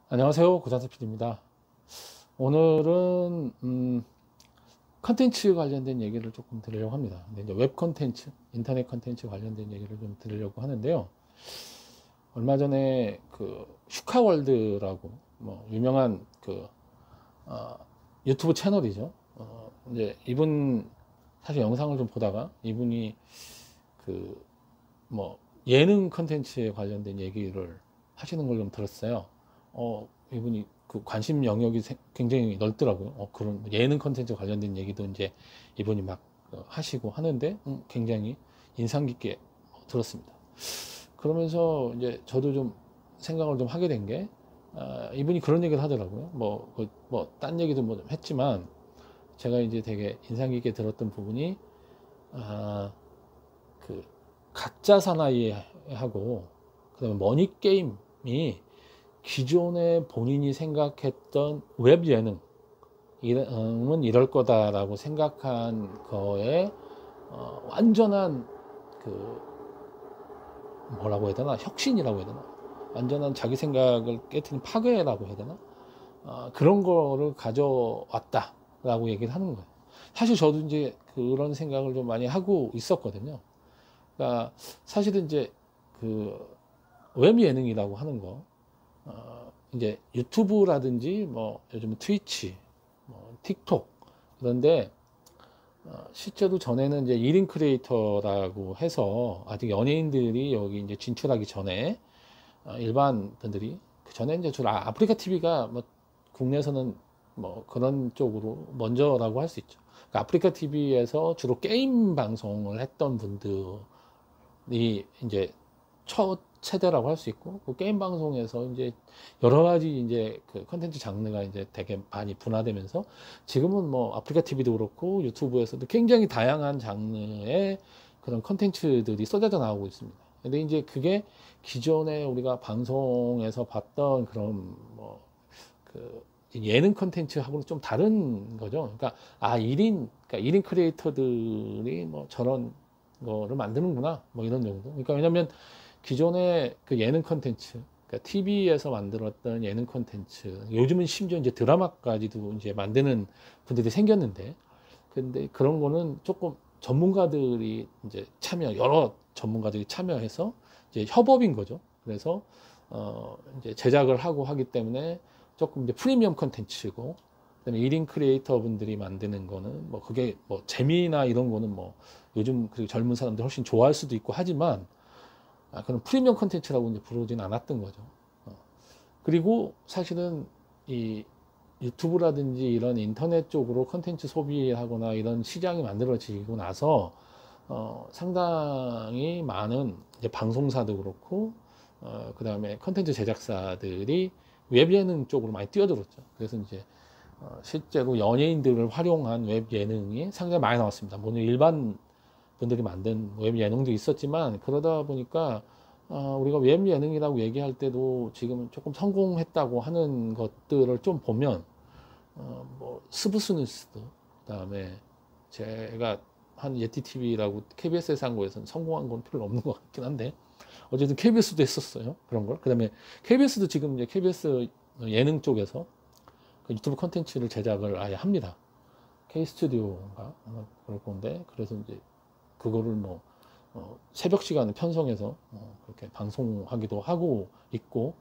안녕하세요. 고jan세 PD입니다. 오늘은 컨텐츠 관련된 얘기를 조금 드리려고 합니다. 근데 이제 웹 컨텐츠, 인터넷 컨텐츠 관련된 얘기를 좀 드리려고 하는데요. 얼마 전에 그 슈카월드라고 뭐 유명한 그 유튜브 채널이죠. 이제 이분 사실 영상을 좀 보다가 이분이 그 뭐 예능 컨텐츠에 관련된 얘기를 하시는 걸 좀 들었어요. 이분이 그 관심 영역이 굉장히 넓더라고요. 그런 예능 컨텐츠 관련된 얘기도 이제 이분이 막 하시고 하는데 굉장히 인상 깊게 들었습니다. 그러면서 이제 저도 좀 생각을 좀 하게 된 게, 이분이 그런 얘기를 하더라고요. 딴 얘기도 뭐 좀 했지만, 제가 이제 되게 인상 깊게 들었던 부분이, 그 가짜 사나이하고 그다음에 머니 게임이 기존에 본인이 생각했던 웹 예능은 이럴 거다라고 생각한 거에 완전한 그 뭐라고 해야 되나, 혁신이라고 해야 되나, 완전한 자기 생각을 깨트린 파괴라고 해야 되나, 그런 거를 가져왔다라고 얘기를 하는 거예요. 사실 저도 이제 그런 생각을 좀 많이 하고 있었거든요. 그러니까 사실은 이제 그 웹 예능이라고 하는 거, 이제 유튜브라든지 뭐 요즘 트위치, 뭐 틱톡, 그런데 실제로 전에는 이제 1인 크리에이터라고 해서 아직 연예인들이 여기 이제 진출하기 전에 일반 분들이, 그 전에 이제 주로 아프리카 TV가 뭐 국내에서는 뭐 그런 쪽으로 먼저라고 할 수 있죠. 그러니까 아프리카 TV에서 주로 게임 방송을 했던 분들이 이제 첫 세대라고 할 수 있고, 그 게임 방송에서 이제 여러 가지 이제 그 컨텐츠 장르가 이제 되게 많이 분화되면서 지금은 뭐 아프리카 TV도 그렇고 유튜브에서도 굉장히 다양한 장르의 그런 컨텐츠들이 쏟아져 나오고 있습니다. 근데 이제 그게 기존에 우리가 방송에서 봤던 그런 뭐 그 예능 컨텐츠하고는 좀 다른 거죠. 그러니까 1인 크리에이터들이 뭐 저런 거를 만드는구나, 뭐 이런 정도. 그러니까 왜냐면 기존의 그 예능 컨텐츠, 그러니까 TV에서 만들었던 예능 컨텐츠, 요즘은 심지어 이제 드라마까지도 이제 만드는 분들이 생겼는데, 근데 그런 거는 조금 전문가들이 이제 여러 전문가들이 참여해서 이제 협업인 거죠. 그래서 이제 제작을 하고 하기 때문에 조금 이제 프리미엄 컨텐츠고, 그다음에 1인 크리에이터 분들이 만드는 거는 뭐 그게 뭐 재미나 이런 거는 뭐 요즘 그 젊은 사람들 훨씬 좋아할 수도 있고 하지만, 그런 프리미엄 컨텐츠라고 이제 부르진 않았던 거죠. 그리고 사실은 이 유튜브라든지 이런 인터넷 쪽으로 컨텐츠 소비하거나 이런 시장이 만들어지고 나서 상당히 많은 이제 방송사도 그렇고 그 다음에 컨텐츠 제작사들이 웹 예능 쪽으로 많이 뛰어들었죠. 그래서 이제 실제로 연예인들을 활용한 웹 예능이 상당히 많이 나왔습니다. 물론 일반 분들이 만든 웹 예능도 있었지만, 그러다 보니까 우리가 웹 예능이라고 얘기할 때도 지금 조금 성공했다고 하는 것들을 좀 보면 뭐 스브스뉴스도, 그다음에 제가 한 예티TV라고 KBS에서 한 거에서는 성공한 건 별로 없는 것 같긴 한데, 어쨌든 KBS도 했었어요, 그런 걸. 그다음에 KBS도 지금 이제 KBS 예능 쪽에서 그 유튜브 컨텐츠를 제작을 아예 합니다. K스튜디오가 아마 그럴 건데, 그래서 이제 그거를 뭐 새벽 시간에 편성해서 그렇게 방송하기도 하고 있고,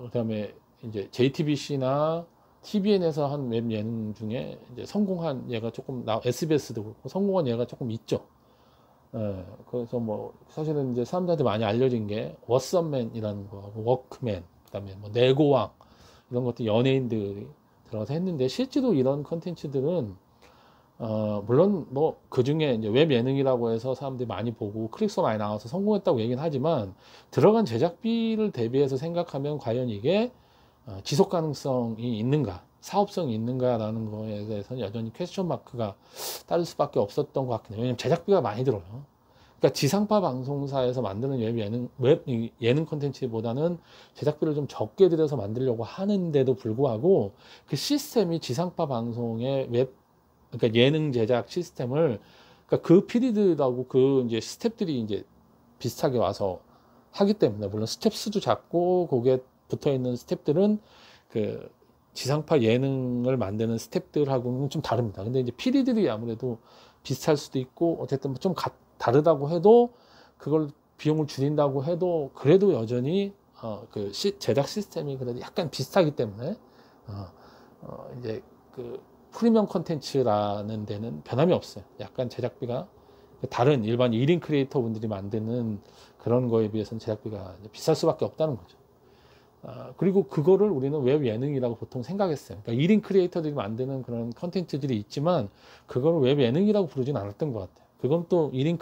그다음에 이제 JTBC나 TVN에서 한 웹 예능 중에 이제 성공한 예가 조금 SBS도 그렇고 성공한 예가 조금 있죠. 그래서 뭐 사실은 이제 사람들한테 많이 알려진 게 워썸맨이라는 거하고 워크맨, 그다음에 뭐 내고왕, 이런 것도 연예인들이 들어가서 했는데, 실제로 이런 컨텐츠들은 물론 뭐 그 중에 이제 웹 예능이라고 해서 사람들이 많이 보고 클릭수 많이 나와서 성공했다고 얘기는 하지만, 들어간 제작비를 대비해서 생각하면 과연 이게 지속 가능성이 있는가, 사업성이 있는가라는 거에 대해서는 여전히 퀘스천 마크가 따를 수밖에 없었던 것 같긴 해요. 왜냐면 제작비가 많이 들어요. 그러니까 지상파 방송사에서 만드는 웹 예능 콘텐츠보다는 제작비를 좀 적게 들여서 만들려고 하는데도 불구하고, 그 시스템이 지상파 방송의 그러니까 예능 제작 시스템을, 그러니까 그 PD들하고 그 이제 스탭들이 이제 비슷하게 와서 하기 때문에, 물론 스텝 수도 작고 거기에 붙어 있는 스텝들은 그 지상파 예능을 만드는 스텝들하고는 좀 다릅니다. 근데 이제 PD들이 아무래도 비슷할 수도 있고 어쨌든 좀 다르다고 해도 그걸 비용을 줄인다고 해도 그래도 여전히 그 제작 시스템이 그래도 약간 비슷하기 때문에 이제 그 프리미엄 콘텐츠라는 데는 변함이 없어요. 약간 제작비가 다른 일반 1인 크리에이터 분들이 만드는 그런 거에 비해서는 제작비가 비쌀 수밖에 없다는 거죠. 그리고 그거를 우리는 웹 예능이라고 보통 생각했어요. 그러니까 1인 크리에이터들이 만드는 그런 컨텐츠들이 있지만 그걸 웹 예능이라고 부르진 않았던 것 같아요. 그건 또 1인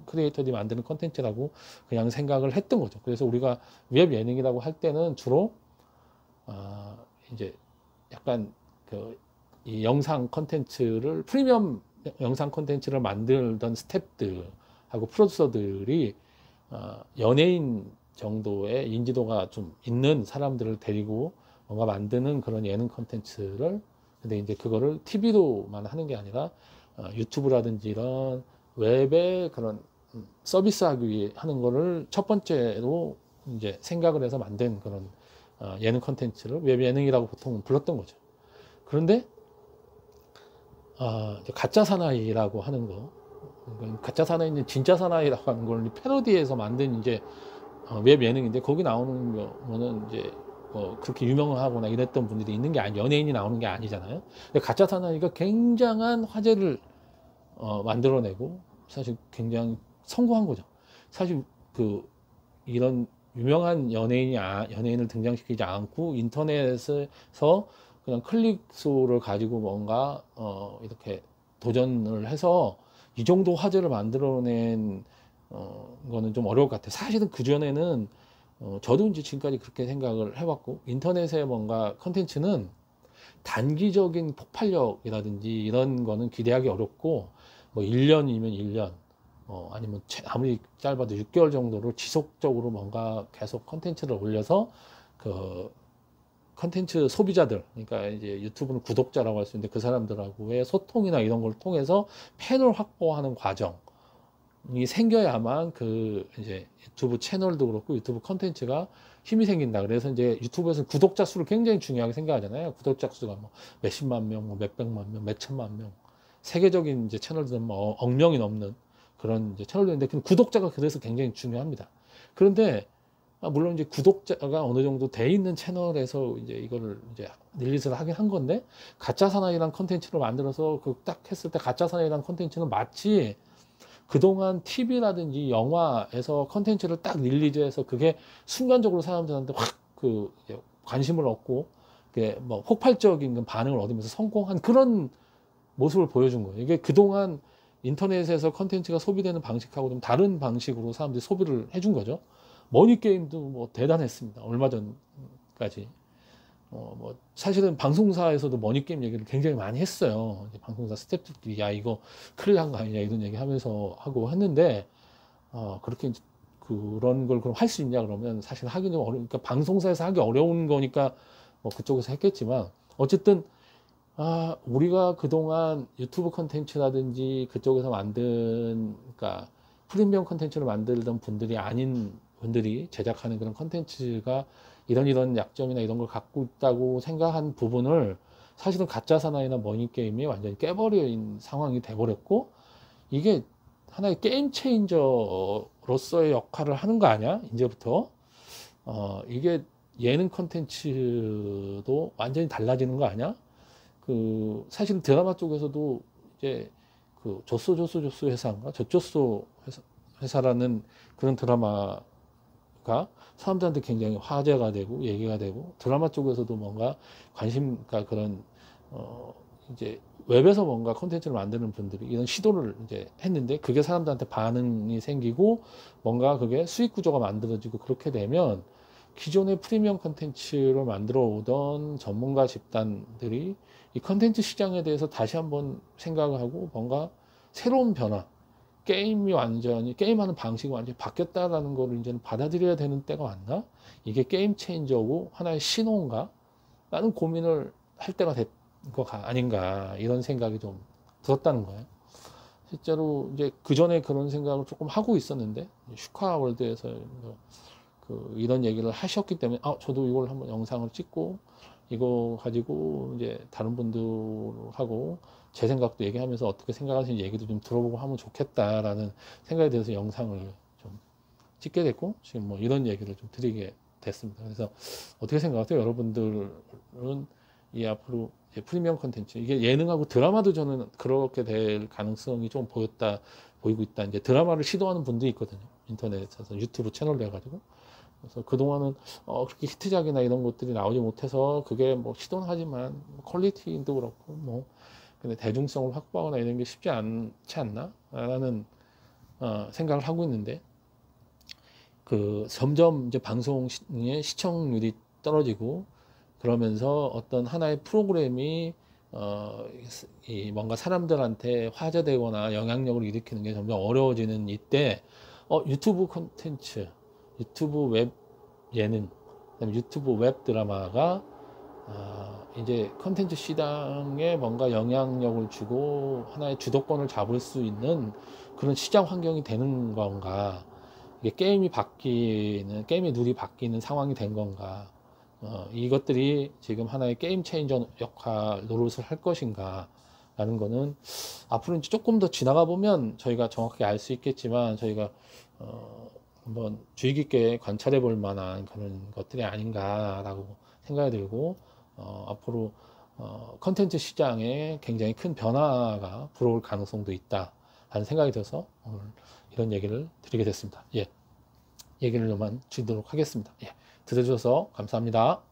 크리에이터들이 만드는 컨텐츠라고 그냥 생각을 했던 거죠. 그래서 우리가 웹 예능이라고 할 때는 주로 이제 약간 이 영상 컨텐츠를 프리미엄 영상 컨텐츠를 만들던 스태프들하고 프로듀서들이 연예인 정도의 인지도가 좀 있는 사람들을 데리고 뭔가 만드는 그런 예능 컨텐츠를 근데 이제 그거를 TV로만 하는 게 아니라 유튜브라든지 이런 웹에 그런 서비스하기 위해 하는 거를 첫 번째로 이제 생각을 해서 만든 그런 예능 컨텐츠를 웹 예능이라고 보통 불렀던 거죠. 그런데 가짜 사나이라고 하는 거, 가짜 사나이는 진짜 사나이라고 하는 걸 패러디해서 만든 이제 웹 예능인데 거기 나오는 거는 이제 그렇게 유명하거나 이랬던 분들이 있는 게 아니 연예인이 나오는 게 아니잖아요. 근데 가짜 사나이가 굉장한 화제를 만들어내고 사실 굉장히 성공한 거죠. 사실 이런 유명한 연예인을 등장시키지 않고 인터넷에서 그냥 클릭 수를 가지고 뭔가 이렇게 도전을 해서 이 정도 화제를 만들어낸 거는 좀 어려울 것 같아요. 사실은 그 전에는 저도 이제 지금까지 그렇게 생각을 해왔고 인터넷의 뭔가 컨텐츠는 단기적인 폭발력이라든지 이런 거는 기대하기 어렵고 뭐 1년이면 1년 아니면 아무리 짧아도 6개월 정도로 지속적으로 뭔가 계속 컨텐츠를 올려서 그 컨텐츠 소비자들, 그러니까 이제 유튜브는 구독자라고 할 수 있는데 그 사람들하고의 소통이나 이런 걸 통해서 팬을 확보하는 과정이 생겨야만 그 이제 유튜브 채널도 그렇고 유튜브 컨텐츠가 힘이 생긴다. 그래서 이제 유튜브에서는 구독자 수를 굉장히 중요하게 생각하잖아요. 구독자 수가 뭐 몇십만 명, 뭐 몇백만 명, 몇천만 명. 세계적인 이제 채널들은 뭐 억명이 넘는 그런 이제 채널들인데 구독자가 그래서 굉장히 중요합니다. 그런데 물론 이제 구독자가 어느 정도 돼 있는 채널에서 이제 이거를 이제 릴리즈를 하긴 한 건데 가짜 사나이란 컨텐츠를 만들어서 딱 했을 때 가짜 사나이란 컨텐츠는 마치 그동안 TV라든지 영화에서 컨텐츠를 딱 릴리즈해서 그게 순간적으로 사람들한테 확 관심을 얻고 그게 뭐 폭발적인 반응을 얻으면서 성공한 그런 모습을 보여준 거예요. 이게 그동안 인터넷에서 컨텐츠가 소비되는 방식하고 좀 다른 방식으로 사람들이 소비를 해준 거죠. 머니게임도 뭐 대단했습니다. 얼마 전까지. 뭐 사실은 방송사에서도 머니게임 얘기를 굉장히 많이 했어요. 방송사 스태프들끼리 야 이거 큰일 난 거 아니냐 이런 얘기 하면서 하고 했는데 그렇게 그런 걸 그럼 할 수 있냐 그러면 사실 하기 좀 어려우니까 방송사에서 하기 어려운 거니까 뭐 그쪽에서 했겠지만 어쨌든 우리가 그동안 유튜브 컨텐츠라든지 그쪽에서 만든 그러니까 프리미엄 컨텐츠를 만들던 분들이 아닌 분들이 제작하는 그런 컨텐츠가 이런 약점이나 이런 걸 갖고 있다고 생각한 부분을 사실은 가짜 사나이나 머니게임이 완전히 깨버린 상황이 돼버렸고 이게 하나의 게임 체인저로서의 역할을 하는 거 아니야? 이제부터 이게 예능 컨텐츠도 완전히 달라지는 거 아니야? 사실 드라마 쪽에서도 이제 조쏘 회사인가? 저조쏘 회사라는 그런 드라마가 사람들한테 굉장히 화제가 되고 얘기가 되고 드라마 쪽에서도 뭔가 관심과 그런 이제 웹에서 뭔가 콘텐츠를 만드는 분들이 이런 시도를 이제 했는데 그게 사람들한테 반응이 생기고 뭔가 그게 수익 구조가 만들어지고 그렇게 되면 기존의 프리미엄 콘텐츠를 만들어 오던 전문가 집단들이 이 콘텐츠 시장에 대해서 다시 한번 생각을 하고 뭔가 새로운 변화 게임하는 방식이 완전히 바뀌었다라는 거를 이제는 받아들여야 되는 때가 왔나? 이게 게임 체인저고 하나의 신호인가? 라는 고민을 할 때가 된 거 아닌가 이런 생각이 좀 들었다는 거예요. 실제로 이제 그 전에 그런 생각을 조금 하고 있었는데 슈카월드에서 이런 얘기를 하셨기 때문에 저도 이걸 한번 영상을 찍고 이거 가지고 이제 다른 분들하고 제 생각도 얘기하면서 어떻게 생각하시는지 얘기도 좀 들어보고 하면 좋겠다라는 생각에 대해서 영상을 좀 찍게 됐고 지금 뭐 이런 얘기를 좀 드리게 됐습니다. 그래서 어떻게 생각하세요? 여러분들은 이 앞으로 프리미엄 콘텐츠 이게 예능하고 드라마도 저는 그렇게 될 가능성이 좀 보이고 있다. 이제 드라마를 시도하는 분들이 있거든요. 인터넷에서 유튜브 채널로 해가지고. 그래서 그동안은 그렇게 히트작이나 이런 것들이 나오지 못해서 그게 뭐 시도는 하지만 퀄리티도 그렇고 뭐 근데 대중성을 확보하거나 이런 게 쉽지 않지 않나? 라는 생각을 하고 있는데 점점 이제 방송의 시청률이 떨어지고 그러면서 어떤 하나의 프로그램이 뭔가 사람들한테 화제되거나 영향력을 일으키는 게 점점 어려워지는 이때 유튜브 콘텐츠, 유튜브 웹 예능, 그다음에 유튜브 웹 드라마가 이제 콘텐츠 시장에 뭔가 영향력을 주고 하나의 주도권을 잡을 수 있는 그런 시장 환경이 되는 건가? 이게 게임의 룰이 바뀌는 상황이 된 건가? 이것들이 지금 하나의 게임 체인저 역할 노릇을 할 것인가? 라는 거는 앞으로 이제 조금 더 지나가 보면 저희가 정확하게 알 수 있겠지만 저희가 한번 주의 깊게 관찰해 볼 만한 그런 것들이 아닌가라고 생각이 들고 앞으로 컨텐츠 시장에 굉장히 큰 변화가 불어올 가능성도 있다 하는 생각이 들어서 오늘 이런 얘기를 드리게 됐습니다. 예, 얘기를 좀만 드리도록 하겠습니다. 예, 들어주셔서 감사합니다.